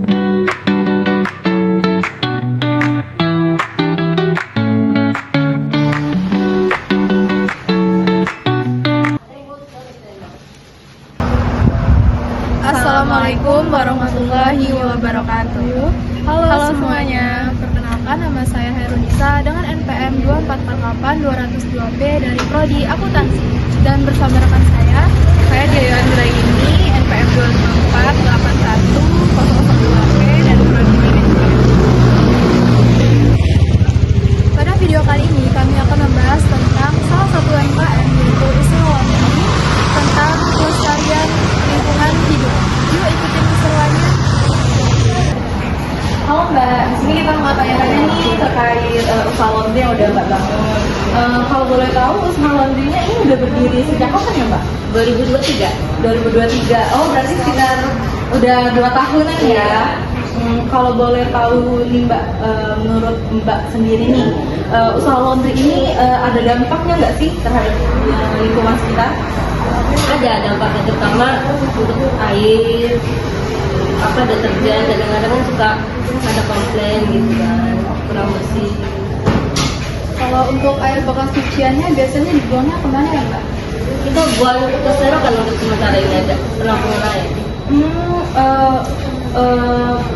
Assalamualaikum warahmatullahi wabarakatuh. Halo semuanya, perkenalkan nama saya Herunisa dengan NPM 2448202B dari Prodi Akuntansi. Dan bersama rekan saya Dia Andreini, NPM 2548102B dari Prodi Manajemen. Pada video kali ini kami akan membahas tentang salah satu UMKM yaitu Usaha tentang pelestarian lingkungan hidup. Yuk ikutin keseruannya. Halo Mbak, di sini kita mau tanya-tanya nih terkait usaha laundry yang udah Mbak bangun. Kalau boleh tahu usaha laundrynya ini udah berdiri sejak kapan ya Mbak? 2023. Oh berarti sekitar udah 2 tahunan ya. Kalau boleh tahu nih Mbak, menurut Mbak sendiri nih, usaha laundry ini ada dampaknya nggak sih terhadap lingkungan sekitar? Ada dampaknya, terutama untuk air, deterjen, kadang-kadang kan suka ada komplain gitu kan, kurang bersih. Kalau untuk air bekas cuciannya biasanya dibuangnya kemana ya Mbak? Kita buang ke serokan untuk sementara ini ada penampungan air.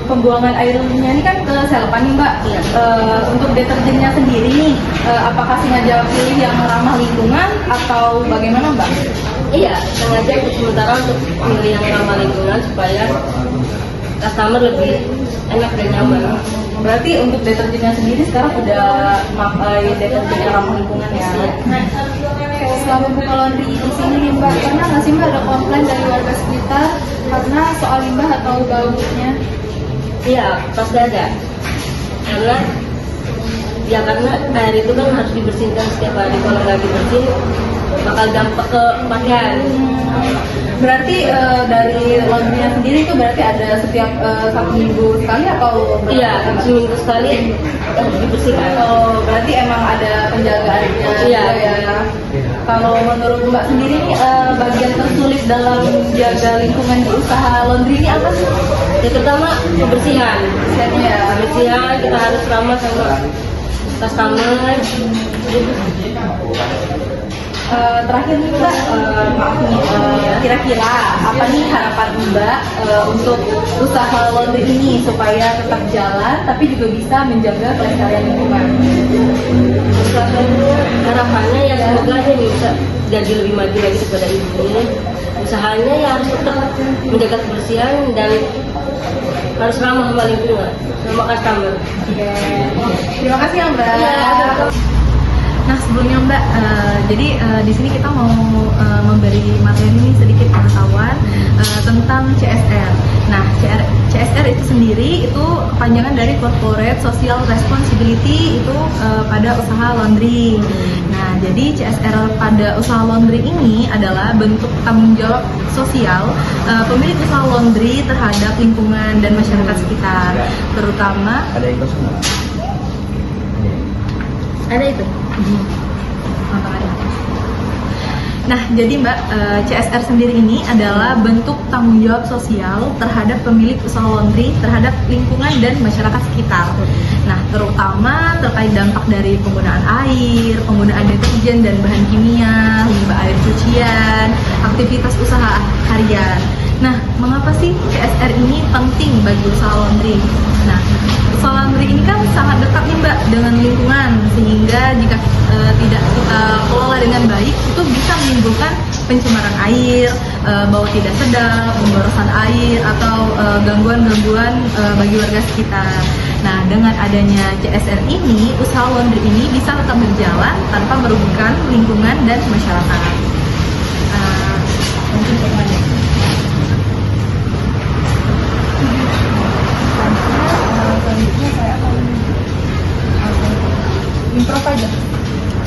Pembuangan airnya ini kan ke selokan nih Mbak. Iya. Untuk deterjennya sendiri nih, apakah sengaja pilih yang ramah lingkungan atau bagaimana Mbak? Iya, sengaja untuk sementara untuk pilih yang ramah lingkungan supaya customer lebih enak dan nyaman. Berarti untuk deterjennya sendiri sekarang udah pakai deterjen yang ramah lingkungan ya? Selama buka laundry di sini nih Mbak, pernah nggak sih Mbak ada komplain dari warga sekitar karena soal limbah atau baunya? Iya, pasti ada. Karena air itu kan harus dibersihkan setiap hari. Kalau nggak dibersihin bakal dampak ke pakaian. Berarti dari laundry-nya sendiri itu berarti ada setiap 1 minggu sekali atau berapa? Iya, seminggu sekali harus dibersihkan. Oh, berarti emang ada penjagaannya Iya. juga ya. Kalau menurut Mbak sendiri nih, bagian tersulit dalam jaga lingkungan di usaha laundry ini apa sih? Yang pertama kebersihan. Kebersihan. Kita harus ramah sama customer. Terakhir nih Mbak, maaf nih, kira-kira apa nih harapan Mbak untuk usaha laundry ini supaya tetap jalan tapi juga bisa menjaga kelestarian lingkungan? Harapannya ya semoga ini bisa jadi lebih maju lagi daripada ini. Usahanya ya harus tetap menjaga kebersihan dan harus ramah sama lingkungan, sama customer. Terima kasih ya Mbak. Ya. Nah sebelumnya Mbak, jadi di sini kita mau memberi materi ini sedikit pengetahuan tentang CSR. Nah CSR itu sendiri itu kepanjangan dari Corporate Social Responsibility itu pada usaha laundry. Nah jadi CSR pada usaha laundry ini adalah bentuk tanggung jawab sosial pemilik usaha laundry terhadap lingkungan dan masyarakat sekitar, terutama ada itu. Nah, jadi Mbak, CSR sendiri ini adalah bentuk tanggung jawab sosial terhadap pemilik usaha laundry terhadap lingkungan dan masyarakat sekitar. Nah, terutama terkait dampak dari penggunaan air, penggunaan deterjen dan bahan kimia, limbah air cucian, aktivitas usaha harian. Nah, mengapa sih CSR ini penting bagi usaha laundry? Nah, usaha laundry ini kan sangat dekat nih Mbak dengan lingkungan, sehingga jika tidak kita kelola dengan baik, itu bisa menimbulkan pencemaran air, bau tidak sedap, pemborosan air, atau gangguan-gangguan bagi warga sekitar. Nah, dengan adanya CSR ini, usaha laundry ini bisa tetap berjalan tanpa merugikan lingkungan dan masyarakat. Mungkin semuanya. Selanjutnya saya akan improv aja.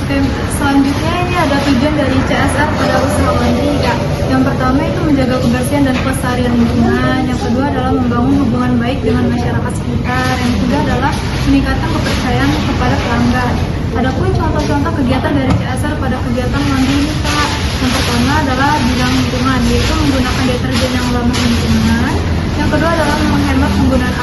Oke, selanjutnya ini ada tujuan dari CSR pada usaha laundry Kak. Yang pertama itu menjaga kebersihan dan kelestarian lingkungan. Yang kedua adalah membangun hubungan baik dengan masyarakat sekitar. Yang ketiga adalah meningkatkan kepercayaan kepada pelanggan. Adapun contoh-contoh kegiatan dari CSR pada kegiatan laundry ini Kak. Yang pertama adalah bidang lingkungan, yaitu menggunakan deterjen yang ramah lingkungan. Yang kedua adalah menghemat penggunaan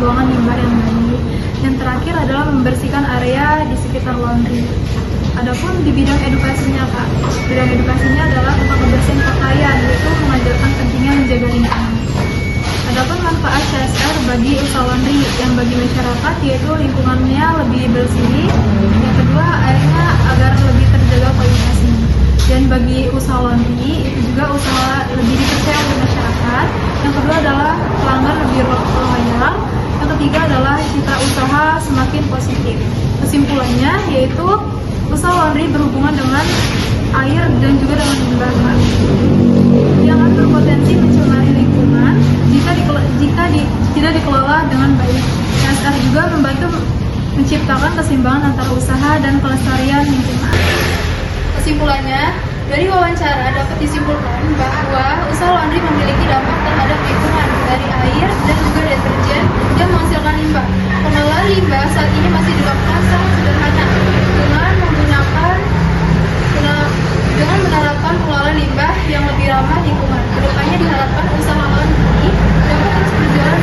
pembuangan limbah yang baik. Yang terakhir adalah membersihkan area di sekitar laundry. Adapun di bidang edukasinya Kak, bidang edukasinya adalah tentang kebersihan pakaian, yaitu mengajarkan pentingnya menjaga lingkungan. Adapun manfaat CSR bagi usaha laundry yang bagi masyarakat yaitu lingkungannya lebih bersih, yang kedua airnya agar lebih terjaga kualitasnya. Dan bagi usaha laundry itu juga usaha lebih dipercaya oleh masyarakat. Yang kedua adalah pelanggan lebih loyal. Yang ketiga adalah citra usaha semakin positif. Kesimpulannya yaitu usaha laundry berhubungan dengan air dan juga dengan limbah yang akan berpotensi mencemari lingkungan jika tidak dikelola dengan baik. CSR juga membantu menciptakan keseimbangan antara usaha dan kelestarian lingkungan. Kesimpulannya, dari wawancara dapat disimpulkan bahwa usaha laundry memiliki dampak terhadap lingkungan dari air dan juga deterjen yang menghasilkan limbah. Pengelolaan limbah saat ini masih dilakukan sangat sederhana dengan menerapkan pengelolaan limbah yang lebih ramah lingkungan. Kedepannya diharapkan usaha laundry dapat terus berjalan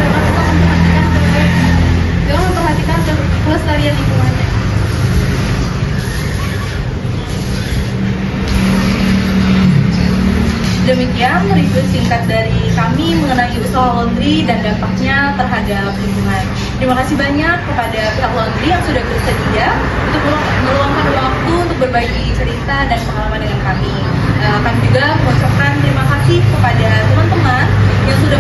dengan memperhatikan kelestarian lingkungannya. Demikian review singkat dari kami mengenai usaha laundry dan dampaknya terhadap lingkungan. Terima kasih banyak kepada pihak laundry yang sudah bersedia untuk meluangkan waktu untuk berbagi cerita dan pengalaman dengan kami. Kami juga mengucapkan terima kasih kepada teman-teman yang sudah